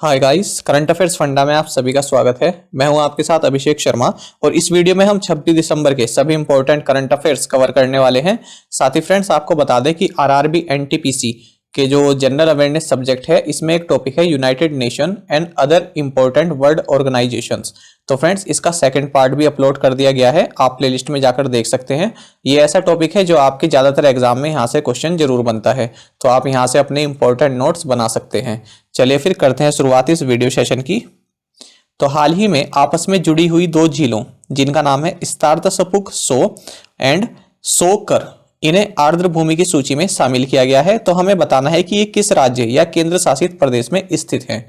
Hi guys, current affairs funda में आप सभी का स्वागत है। मैं हूं आपके साथ अभिषेक शर्मा और इस वीडियो में हम 26 दिसंबर के सभी इंपॉर्टेंट करंट अफेयर्स कवर करने वाले हैं। साथ ही फ्रेंड्स आपको बता दें कि आरआरबी एनटीपीसी के जो जनरल अवेयरनेस सब्जेक्ट है इसमें एक टॉपिक है United nation and other important world organisations. तो फ्रेंड्स इसका सेकंड पार्ट भी अपलोड कर दिया गया है, आप प्लेलिस्ट में जाकर देख सकते हैं। ये ऐसा टॉपिक है जो आपके ज़्यादातर एग्जाम में यहाँ से क्वेश्चन जरूर बनता है, तो आप यहाँ से अपने इंपॉर्टेंट नोट्स बना सकते हैं। चलिए फिर करते हैं शुरुआत इस वीडियो सेशन की। तो हाल ही में आपस में जुड़ी हुई दो झीलों जिनका नाम है स्तार्तसपुक सो एंड सोकर, इन्हें आर्द्र भूमि की सूची में शामिल किया गया है। तो हमें बताना है कि ये किस राज्य या केंद्र शासित प्रदेश में स्थित है।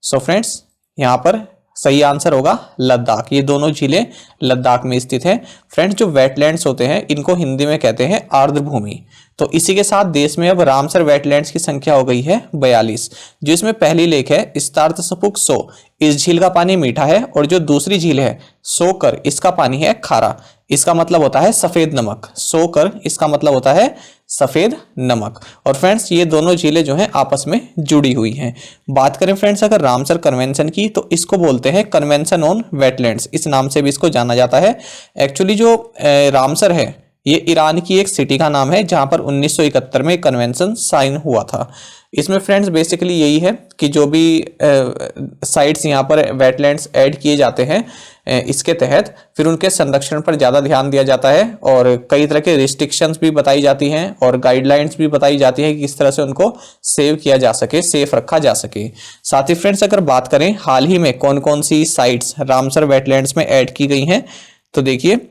सो फ्रेंड्स यहाँ पर सही आंसर होगा लद्दाख। ये दोनों झीलें लद्दाख में स्थित हैं। फ्रेंड्स जो वेटलैंड्स होते हैं इनको हिंदी में कहते हैं आर्द्र भूमि। तो इसी के साथ देश में अब रामसर वेटलैंड्स की संख्या हो गई है 42, जिसमें पहली लेक है स्तार्तसपुक सो, इस झील का पानी मीठा है, और जो दूसरी झील है सोकर, इसका पानी है खारा। इसका मतलब होता है सफेद नमक। सोकर इसका मतलब होता है सफेद नमक। और फ्रेंड्स ये दोनों झीलें जो हैं आपस में जुड़ी हुई हैं। बात करें फ्रेंड्स अगर रामसर कन्वेंशन की, तो इसको बोलते हैं कन्वेंशन ऑन वेटलैंड्स, इस नाम से भी इसको जाना जाता है। एक्चुअली जो रामसर है ये ईरान की एक सिटी का नाम है जहां पर 1971 में कन्वेंशन साइन हुआ था। इसमें फ्रेंड्स बेसिकली यही है कि जो भी साइट्स यहाँ पर वेटलैंड्स ऐड किए जाते हैं इसके तहत फिर उनके संरक्षण पर ज़्यादा ध्यान दिया जाता है, और कई तरह के रिस्ट्रिक्शंस भी बताई जाती हैं और गाइडलाइंस भी बताई जाती है कि किस तरह से उनको सेव किया जा सके, सेफ रखा जा सके। साथ ही फ्रेंड्स अगर बात करें हाल ही में कौन कौन सी साइट्स रामसर वेटलैंड्स में ऐड की गई हैं, तो देखिए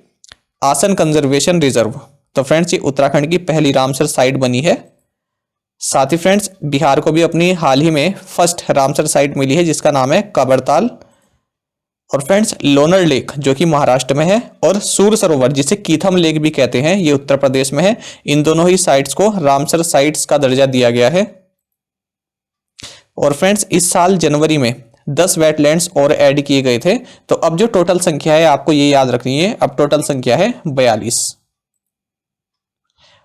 आसन कंजर्वेशन रिजर्व, तो फ्रेंड्स ये उत्तराखंड की पहली रामसर साइट बनी है। साथ ही फ्रेंड्स बिहार को भी अपनी हाल ही में फर्स्ट रामसर साइट मिली है जिसका नाम है काबरताल। और फ्रेंड्स लोनर लेक जो कि महाराष्ट्र में है, और सूर सरोवर जिसे कीथम लेक भी कहते हैं ये उत्तर प्रदेश में है। इन दोनों ही साइट्स को रामसर साइट्स का दर्जा दिया गया है। और फ्रेंड्स इस साल जनवरी में 10 वेटलैंड्स और ऐड किए गए थे। तो अब जो टोटल संख्या है आपको ये याद रखनी है, अब टोटल संख्या है 42।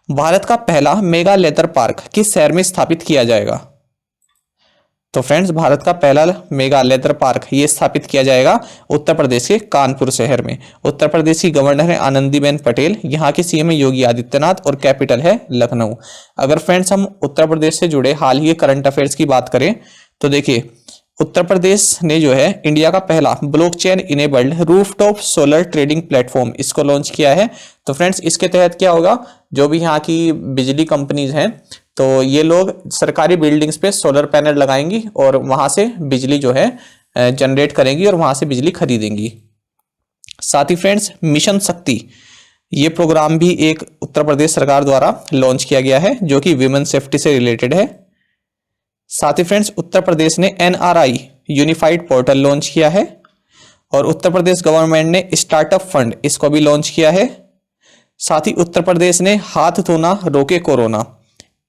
भारत का पहला मेगा लेदर पार्क किस शहर में स्थापित किया जाएगा? तो फ्रेंड्स भारत का पहला मेगा लेदर पार्क ये स्थापित किया जाएगा उत्तर प्रदेश के कानपुर शहर में। उत्तर प्रदेश की गवर्नर है आनंदीबेन पटेल, यहाँ के सीएम है योगी आदित्यनाथ, और कैपिटल है लखनऊ। अगर फ्रेंड्स हम उत्तर प्रदेश से जुड़े हाल ही के करंट अफेयर्स की बात करें तो देखिए उत्तर प्रदेश ने जो है इंडिया का पहला blockchain enabled rooftop solar trading platform इसको लॉन्च किया है। तो फ्रेंड्स इसके तहत क्या होगा, जो भी यहाँ की बिजली कंपनीज हैं तो ये लोग सरकारी बिल्डिंग्स पे सोलर पैनल लगाएंगी और वहां से बिजली जो है जनरेट करेंगी और वहां से बिजली खरीदेंगी। साथ ही फ्रेंड्स मिशन शक्ति ये प्रोग्राम भी एक उत्तर प्रदेश सरकार द्वारा लॉन्च किया गया है जो कि विमेन सेफ्टी से रिलेटेड है। साथ ही फ्रेंड्स उत्तर प्रदेश ने एनआरआई यूनिफाइड पोर्टल लॉन्च किया है, और उत्तर प्रदेश गवर्नमेंट ने स्टार्टअप फंड इसको भी लॉन्च किया है। साथ ही उत्तर प्रदेश ने हाथ धोना रोके कोरोना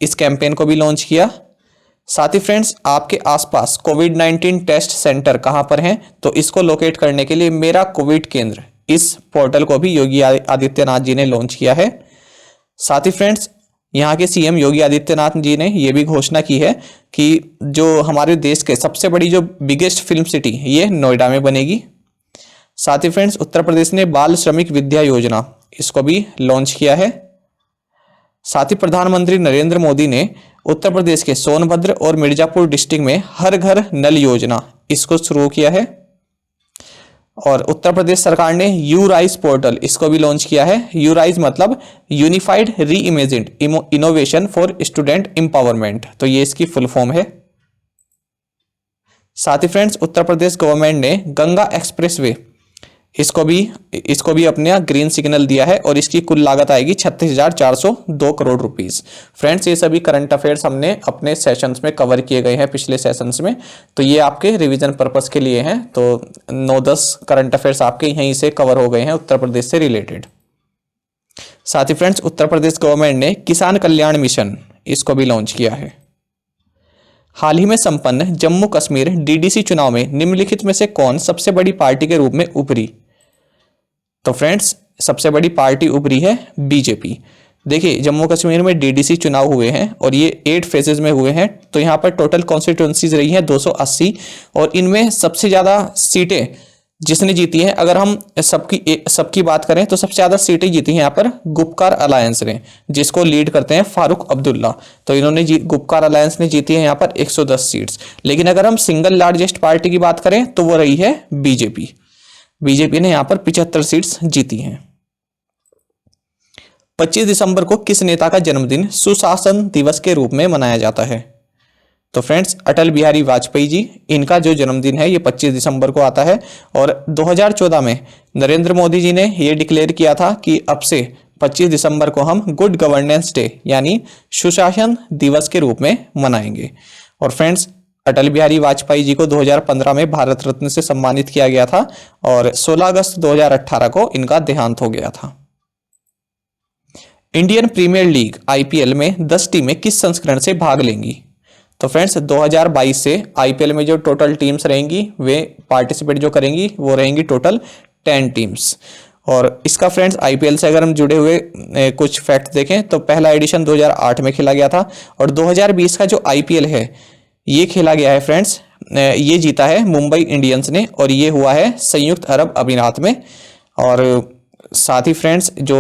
इस कैंपेन को भी लॉन्च किया। साथ ही फ्रेंड्स आपके आसपास कोविड-19 टेस्ट सेंटर कहां पर हैं, तो इसको लोकेट करने के लिए मेरा कोविड केंद्र इस पोर्टल को भी योगी आदित्यनाथ जी ने लॉन्च किया है। साथ ही फ्रेंड्स यहाँ के सीएम योगी आदित्यनाथ जी ने यह भी घोषणा की है कि जो हमारे देश के सबसे बड़ी जो बिगेस्ट फिल्म सिटी ये नोएडा में बनेगी। साथ ही फ्रेंड्स उत्तर प्रदेश ने बाल श्रमिक विद्या योजना इसको भी लॉन्च किया है। साथ ही प्रधानमंत्री नरेंद्र मोदी ने उत्तर प्रदेश के सोनभद्र और मिर्जापुर डिस्ट्रिक्ट में हर घर नल योजना इसको शुरू किया है। और उत्तर प्रदेश सरकार ने यू राइज पोर्टल इसको भी लॉन्च किया है। यू राइज मतलब यूनिफाइड री imagined innovation for student empowerment, तो ये इसकी फुल फॉर्म है। साथ ही फ्रेंड्स उत्तर प्रदेश गवर्नमेंट ने गंगा एक्सप्रेसवे इसको भी अपने ग्रीन सिग्नल दिया है, और इसकी कुल लागत आएगी 36,402 करोड़ रुपीस। फ्रेंड्स ये सभी करंट अफेयर्स हमने अपने सेशंस में कवर किए गए हैं पिछले सेशंस में, तो ये आपके रिवीजन पर्पस के लिए हैं। तो 9-10 करंट अफेयर्स आपके यहीं से कवर हो गए हैं उत्तर प्रदेश से रिलेटेड। साथ ही फ्रेंड्स उत्तर प्रदेश गवर्नमेंट ने किसान कल्याण मिशन इसको भी लॉन्च किया है। हाल ही में संपन्न जम्मू कश्मीर डीडीसी चुनाव में निम्नलिखित में से कौन सबसे बड़ी पार्टी के रूप में उभरी? तो फ्रेंड्स सबसे बड़ी पार्टी उभरी है बीजेपी। देखिए जम्मू कश्मीर में डीडीसी चुनाव हुए हैं और ये 8 फेजेस में हुए हैं। तो यहाँ पर टोटल कॉन्स्टिट्यूंसीज रही हैं 280 और इनमें सबसे ज़्यादा सीटें जिसने जीती है, अगर हम सबकी बात करें तो सबसे ज्यादा सीटें जीती हैं यहाँ पर गुपकार अलायंस ने, जिसको लीड करते हैं फारूक अब्दुल्ला। तो इन्होंने गुपकार अलायंस ने जीती है यहाँ पर 110 सीट्स। लेकिन अगर हम सिंगल लार्जेस्ट पार्टी की बात करें तो वो रही है बीजेपी। बीजेपी ने यहाँ पर 75 सीट्स जीती हैं। 25 दिसंबर को किस नेता का जन्मदिन सुशासन दिवस के रूप में मनाया जाता है? तो फ्रेंड्स अटल बिहारी वाजपेयी जी, इनका जो जन्मदिन है ये 25 दिसंबर को आता है। और 2014 में नरेंद्र मोदी जी ने ये डिक्लेयर किया था कि अब से 25 दिसंबर को हम गुड गवर्नेंस डे यानी सुशासन दिवस के रूप में मनाएंगे। और फ्रेंड्स अटल बिहारी वाजपेयी जी को 2015 में भारत रत्न से सम्मानित किया गया था और 16 अगस्त 2018 को इनका देहांत हो गया था। इंडियन प्रीमियर लीग आईपीएल में 10 टीमें किस संस्करण से भाग लेंगी? तो फ्रेंड्स 2022 से आईपीएल में जो टोटल टीम्स रहेंगी वे पार्टिसिपेट जो करेंगी वो रहेंगी टोटल 10 टीम्स। और इसका फ्रेंड्स आईपीएल से अगर हम जुड़े हुए कुछ फैक्ट देखें तो पहला एडिशन 2008 में खेला गया था और 2020 का जो आईपीएल है ये खेला गया है फ्रेंड्स, ये जीता है मुंबई इंडियंस ने और ये हुआ है संयुक्त अरब अमीरात में। और साथ ही फ्रेंड्स जो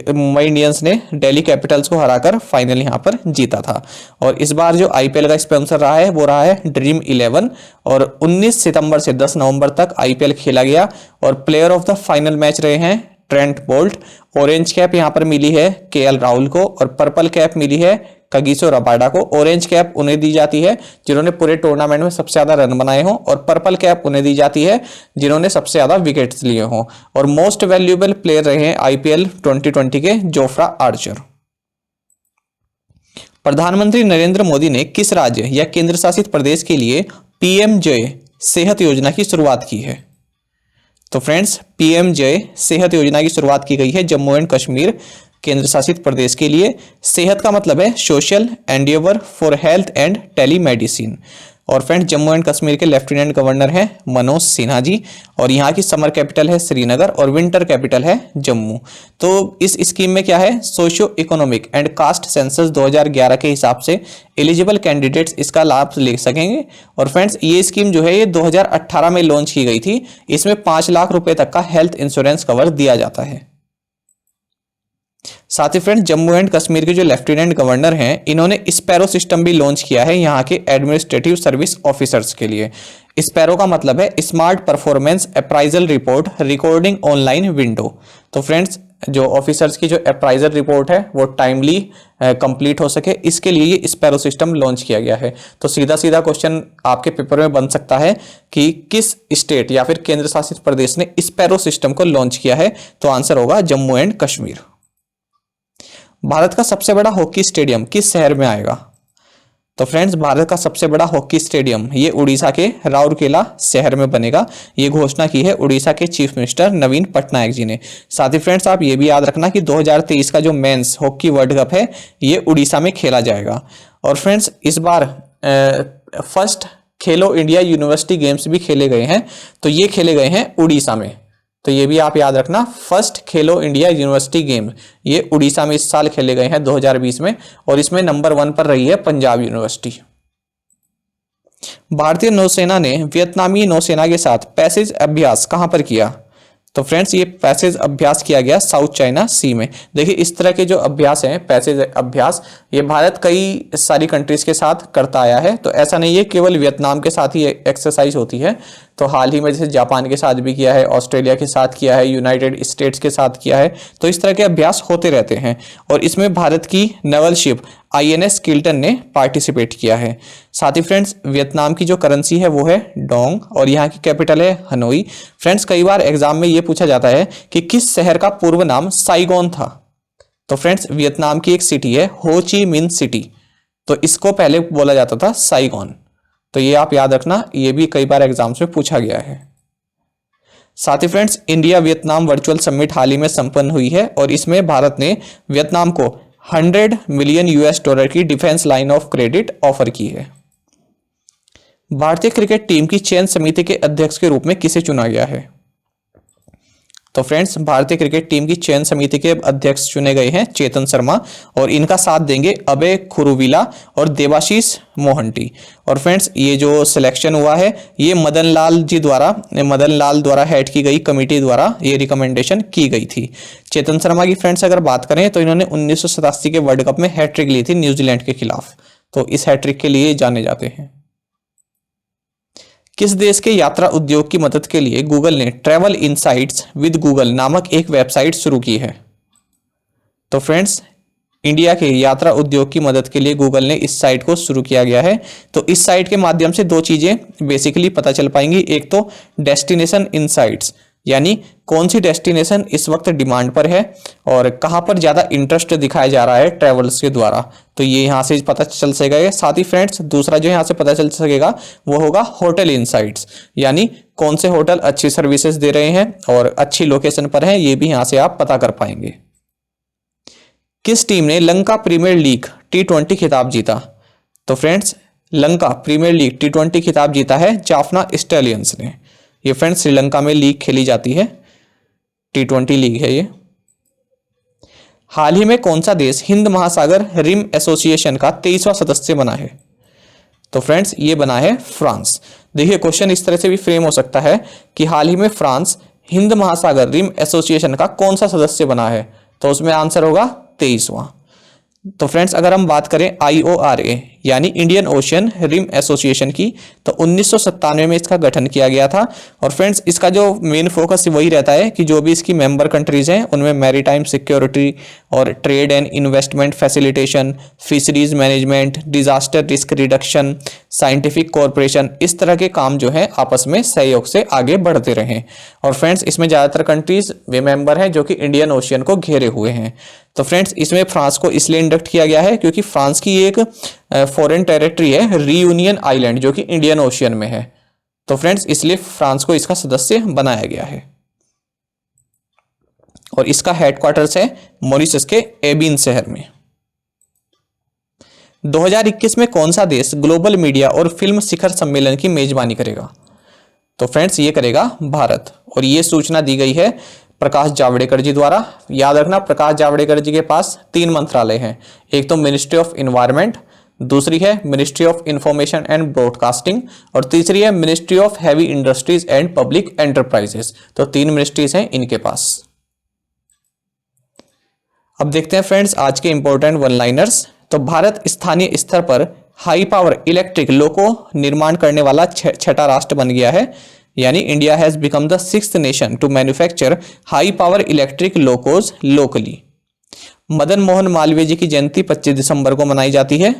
मुंबई इंडियंस ने दिल्ली कैपिटल्स को हराकर फाइनल यहाँ पर जीता था। और इस बार जो आईपीएल का स्पॉन्सर रहा है वो रहा है ड्रीम 11 और 19 सितंबर से 10 नवंबर तक आईपीएल खेला गया और player of the final match रहे हैं ट्रेंट बोल्ट। ऑरेंज कैप यहाँ पर मिली है केएल राहुल को और पर्पल कैप मिली है कगिसो रबाडा को। ऑरेंज कैप उन्हें दी जाती है जिन्होंने पूरे टूर्नामेंट में सबसे ज्यादा रन बनाए हों और पर्पल कैप उन्हें दी जाती है जिन्होंने सबसे ज्यादा विकेट्स लिए हों। और मोस्ट वैल्यूएबल प्लेयर रहे हैं आईपीएल 2020 के जोफ्रा आर्चर। प्रधानमंत्री नरेंद्र मोदी ने किस राज्य या केंद्र शासित प्रदेश के लिए पीएमजे सेहत योजना की शुरुआत की है? तो फ्रेंड्स पीएमजे सेहत योजना की शुरुआत की गई है जम्मू एंड कश्मीर केंद्र शासित प्रदेश के लिए। सेहत का मतलब है social Endeavour for health and telemedicine. और फ्रेंड्स जम्मू एंड कश्मीर के लेफ्टिनेंट गवर्नर हैं मनोज सिन्हा जी और यहाँ की समर कैपिटल है श्रीनगर और विंटर कैपिटल है जम्मू। तो इस स्कीम में क्या है, socio economic and caste census 2011 के हिसाब से एलिजिबल कैंडिडेट्स इसका लाभ ले सकेंगे। और फ्रेंड्स ये स्कीम जो है ये 2018 में लॉन्च की गई थी। इसमें 5 लाख रुपए तक का हेल्थ इंश्योरेंस कवर दिया जाता है। साथ ही फ्रेंड्स जम्मू एंड कश्मीर के जो लेफ्टिनेंट गवर्नर हैं इन्होंने स्पैरो सिस्टम भी लॉन्च किया है यहाँ के एडमिनिस्ट्रेटिव सर्विस ऑफिसर्स के लिए। स्पैरो का मतलब है smart performance appraisal report recording online window. तो फ्रेंड्स जो ऑफिसर्स की जो अप्राइजल रिपोर्ट है वो टाइमली कंप्लीट हो सके इसके लिए ये स्पैरो सिस्टम लॉन्च किया गया है। तो सीधा सीधा क्वेश्चन आपके पेपर में बन सकता है कि किस स्टेट या फिर केंद्र शासित प्रदेश ने स्पैरो सिस्टम को लॉन्च किया है? तो आंसर होगा जम्मू एंड कश्मीर। भारत का सबसे बड़ा हॉकी स्टेडियम किस शहर में आएगा? तो फ्रेंड्स भारत का सबसे बड़ा हॉकी स्टेडियम ये उड़ीसा के राउरकेला शहर में बनेगा। ये घोषणा की है उड़ीसा के चीफ मिनिस्टर नवीन पटनायक जी ने। साथ ही फ्रेंड्स आप ये भी याद रखना कि 2023 का जो मेंस हॉकी वर्ल्ड कप है ये उड़ीसा में खेला जाएगा। और फ्रेंड्स इस बार फर्स्ट खेलो इंडिया यूनिवर्सिटी गेम्स भी खेले गए हैं, तो ये खेले गए हैं उड़ीसा में। तो ये भी आप याद रखना, फर्स्ट खेलो इंडिया यूनिवर्सिटी गेम ये उड़ीसा में इस साल खेले गए हैं 2020 में और इसमें नंबर 1 पर रही है पंजाब यूनिवर्सिटी। भारतीय नौसेना ने वियतनामी नौसेना के साथ पैसेज अभ्यास कहां पर किया? तो फ्रेंड्स ये पैसेज अभ्यास किया गया साउथ चाइना सी में। देखिए इस तरह के जो अभ्यास हैं पैसेज अभ्यास ये भारत कई सारी कंट्रीज के साथ करता आया है। तो ऐसा नहीं है केवल वियतनाम के साथ ही एक्सरसाइज होती है। तो हाल ही में जैसे जापान के साथ भी किया है, ऑस्ट्रेलिया के साथ किया है, यूनाइटेड स्टेट्स के साथ किया है। तो इस तरह के अभ्यास होते रहते हैं और इसमें भारत की नेवल शिप आईएनएस किल्टन ने पार्टिसिपेट किया है। साथ ही फ्रेंड्स वियतनाम की जो करेंसी है वो है डोंग और यहाँ की कैपिटल है हनोई। फ्रेंड्स कई बार एग्जाम में ये पूछा जाता है कि किस शहर का पूर्व नाम साइगोन था? तो फ्रेंड्स वियतनाम की एक सिटी है हो ची मिन सिटी, तो इसको पहले बोला जाता था साइगोन। तो ये आप याद रखना, ये भी कई बार एग्जाम्स में पूछा गया है। साथ ही friends India Vietnam virtual summit हाल ही में संपन्न हुई है और इसमें भारत ने वियतनाम को 100 मिलियन US$ की defence line of credit offer की है। भारतीय क्रिकेट टीम की चयन समिति के अध्यक्ष के रूप में किसे चुना गया है? तो फ्रेंड्स भारतीय क्रिकेट टीम की चयन समिति के अध्यक्ष चुने गए हैं चेतन शर्मा, और इनका साथ देंगे अभय खुरुविला और देवाशीष मोहंती। और फ्रेंड्स ये जो सिलेक्शन हुआ है ये मदन लाल द्वारा हेड की गई कमेटी द्वारा ये रिकमेंडेशन की गई थी। चेतन शर्मा की फ्रेंड्स अगर बात करें तो इन्होंने 1987 के वर्ल्ड कप में हैट्रिक ली थी न्यूजीलैंड के खिलाफ, तो इस हैट्रिक के लिए जाने जाते हैं। किस देश के यात्रा उद्योग की मदद के लिए गूगल ने ट्रैवल इनसाइट्स विद गूगल नामक एक वेबसाइट शुरू की है? तो फ्रेंड्स इंडिया के यात्रा उद्योग की मदद के लिए गूगल ने इस साइट को शुरू किया गया है। तो इस साइट के माध्यम से दो चीजें बेसिकली पता चल पाएंगी। एक तो डेस्टिनेशन इनसाइट्स, यानी कौन सी डेस्टिनेशन इस वक्त डिमांड पर है और कहां पर ज्यादा इंटरेस्ट दिखाया जा रहा है ट्रेवल्स के द्वारा, तो ये यहां से पता चल सकेगा। साथ ही फ्रेंड्स दूसरा जो यहां से पता चल सकेगा वो होगा होटल इनसाइट्स, यानी कौन से होटल अच्छी सर्विसेज दे रहे हैं और अच्छी लोकेशन पर हैं, ये भी यहां से आप पता कर पाएंगे। किस टीम ने लंका प्रीमियर लीग T20 खिताब जीता? तो friends Lanka premiere league T20 खिताब जीता है जाफना स्टैलियंस ने। ये फ्रेंड्स श्रीलंका में लीग खेली जाती है, T20 लीग है ये। हाल ही में कौन सा देश हिंद महासागर रिम एसोसिएशन का 23वां सदस्य बना है? तो फ्रेंड्स ये बना है फ्रांस। देखिए क्वेश्चन इस तरह से भी फ्रेम हो सकता है कि हाल ही में फ्रांस हिंद महासागर रिम एसोसिएशन का कौन सा सदस्य बना है, तो उसमें आंसर होगा 23वां। तो फ्रेंड्स अगर हम बात करें IORA यानी इंडियन ओशियन रिम एसोसिएशन की, तो 1997 में इसका गठन किया गया था। और फ्रेंड्स इसका जो मेन फोकस वही रहता है कि जो भी इसकी मेंबर कंट्रीज हैं उनमें मैरीटाइम सिक्योरिटी और trade and investment facilitation, fisheries management, disaster risk reduction, scientific cooperation, इस तरह के काम जो है आपस में सहयोग से आगे बढ़ते रहें। और फ्रेंड्स इसमें ज़्यादातर कंट्रीज वे मेंबर हैं जो कि इंडियन ओशियन को घेरे हुए हैं। तो फ्रेंड्स इसमें फ्रांस को इसलिए इंडक्ट किया गया है क्योंकि फ्रांस की एक फॉरेन टेरिटरी है रियूनियन आइलैंड जो कि इंडियन ओशियन में है। तो फ्रेंड्स इसलिए फ्रांस को इसका सदस्य बनाया गया है। और इसका हेडक्वार्टर्स है मॉरिशस के एबिन शहर में। 2021 में कौन सा देश ग्लोबल मीडिया और फिल्म शिखर सम्मेलन की मेजबानी करेगा? तो फ्रेंड्स ये करेगा भारत। और ये सूचना दी गई है प्रकाश जावड़ेकर जी द्वारा। याद रखना प्रकाश जावड़ेकर जी के पास 3 मंत्रालय हैं, एक तो मिनिस्ट्री ऑफ इन्वायरमेंट, दूसरी है ministry of information and broadcasting, और तीसरी है ministry of heavy industries and public enterprises. तो 3 मिनिस्ट्रीज हैं इनके पास। अब देखते हैं फ्रेंड्स आज के इंपॉर्टेंट वन लाइनर्स। तो भारत स्थानीय स्तर पर हाई पावर इलेक्ट्रिक लोको निर्माण करने वाला छठा राष्ट्र बन गया है, यानी India has become the 6th nation to manufacture high power electric locos locally. Madan Mohan Malviya ji की जयंती 25 दिसंबर को मनाई जाती है।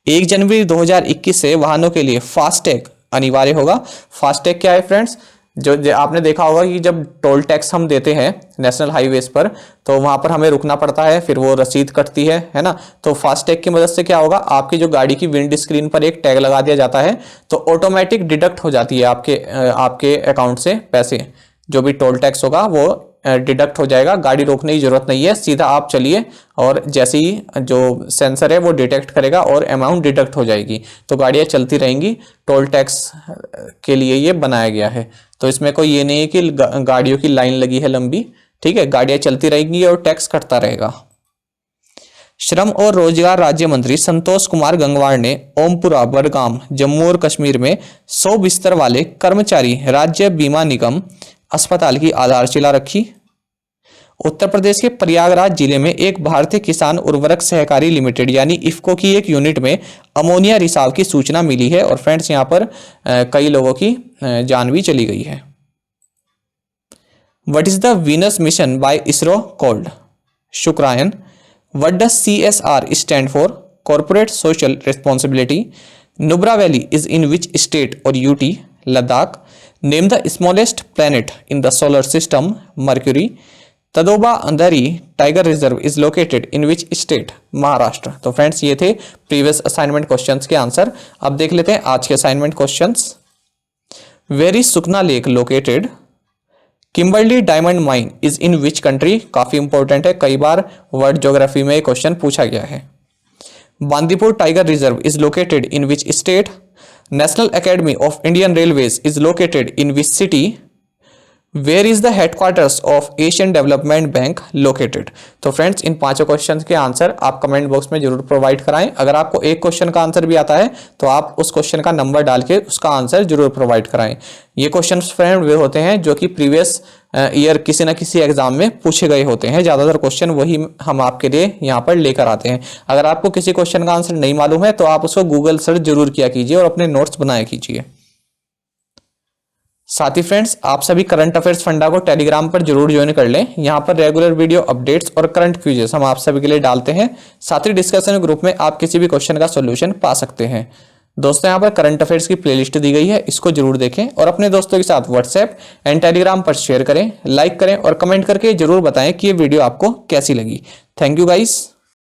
1 जनवरी 2021 से वाहनों के लिए फास्टैग अनिवार्य होगा। फास्टैग क्या है फ्रेंड्स? जो आपने देखा होगा कि जब टोल टैक्स हम देते हैं नेशनल हाईवेज पर, तो वहां पर हमें रुकना पड़ता है, फिर वो रसीद कटती है ना। तो फास्टैग की मदद से क्या होगा, आपकी जो गाड़ी की विंड स्क्रीन पर एक टैग लगा दिया जाता है, तो ऑटोमेटिक डिडक्ट हो जाती है आपके अकाउंट से पैसे, जो भी टोल टैक्स होगा वो डिडक्ट हो जाएगा। गाड़ी रोकने की जरूरत नहीं है, सीधा आप चलिए और जैसे ही जो सेंसर है वो डिटेक्ट करेगा और अमाउंट डिडक्ट हो जाएगी, तो गाड़ियाँ चलती रहेंगी। टोल टैक्स के लिए ये बनाया गया है। तो इसमें कोई ये नहीं है कि गाड़ियों की लाइन लगी है लंबी, ठीक है, गाड़ियाँ चलती रहेंगी और टैक्स कटता रहेगा। श्रम और रोजगार राज्य मंत्री संतोष कुमार गंगवार ने ओमपुरा बडगाम जम्मू और कश्मीर में 100 बिस्तर वाले कर्मचारी राज्य बीमा निगम अस्पताल की आधारशिला रखी। उत्तर प्रदेश के प्रयागराज जिले में एक भारतीय किसान उर्वरक सहकारी लिमिटेड यानी इफ्को की एक यूनिट में अमोनिया रिसाव की सूचना मिली है। और फ्रेंड्स यहाँ पर कई लोगों की जान भी चली गई है। What is the Venus mission by ISRO called? Shukrayaan. What does CSR stand for? Corporate social responsibility. Nubra valley is in which state और UT? Ladakh. Name the smallest planet in the solar system? Mercury. Tadoba Andhari tiger reserve is located in which state? Maharashtra. तो friends ये थे previous assignment questions के answer. अब देख लेते हैं आज के assignment questions. Where is Sukhna lake located? Kimberley diamond mine is in which country? काफी इंपॉर्टेंट है, कई बार वर्ल्ड ज्योग्राफी में क्वेश्चन पूछा गया है। Bandipur tiger reserve is located in which state? National academy of Indian railways is located in which city? Where is the headquarters of Asian development bank located. तो friends इन पांचों क्वेश्चन के answer आप comment box में जरूर provide कराएं। अगर आपको एक क्वेश्चन का आंसर भी आता है तो आप उस क्वेश्चन का नंबर डाल के उसका आंसर जरूर प्रोवाइड कराएं। ये क्वेश्चन फ्रेंड वे होते हैं जो कि प्रीवियस ईयर किसी ना किसी एग्जाम में पूछे गए होते हैं। ज्यादातर क्वेश्चन वही हम आपके लिए यहाँ पर लेकर आते हैं। अगर आपको किसी क्वेश्चन का आंसर नहीं मालूम है तो आप उसको गूगल सर्च जरूर किया कीजिए और अपने नोट्स बनाया कीजिए। साथ ही फ्रेंड्स आप सभी करंट अफेयर्स फंडा को टेलीग्राम पर जरूर ज्वाइन कर लें। यहाँ पर रेगुलर वीडियो अपडेट्स और करंट क्विजेस हम आप सभी के लिए डालते हैं। साथ ही डिस्कशन ग्रुप में आप किसी भी क्वेश्चन का सॉल्यूशन पा सकते हैं। दोस्तों यहाँ पर करंट अफेयर्स की प्लेलिस्ट दी गई है, इसको जरूर देखें और अपने दोस्तों के साथ व्हाट्सएप एंड टेलीग्राम पर शेयर करें, लाइक करें और कमेंट करके जरूर बताएं कि ये वीडियो आपको कैसी लगी। Thank you guys.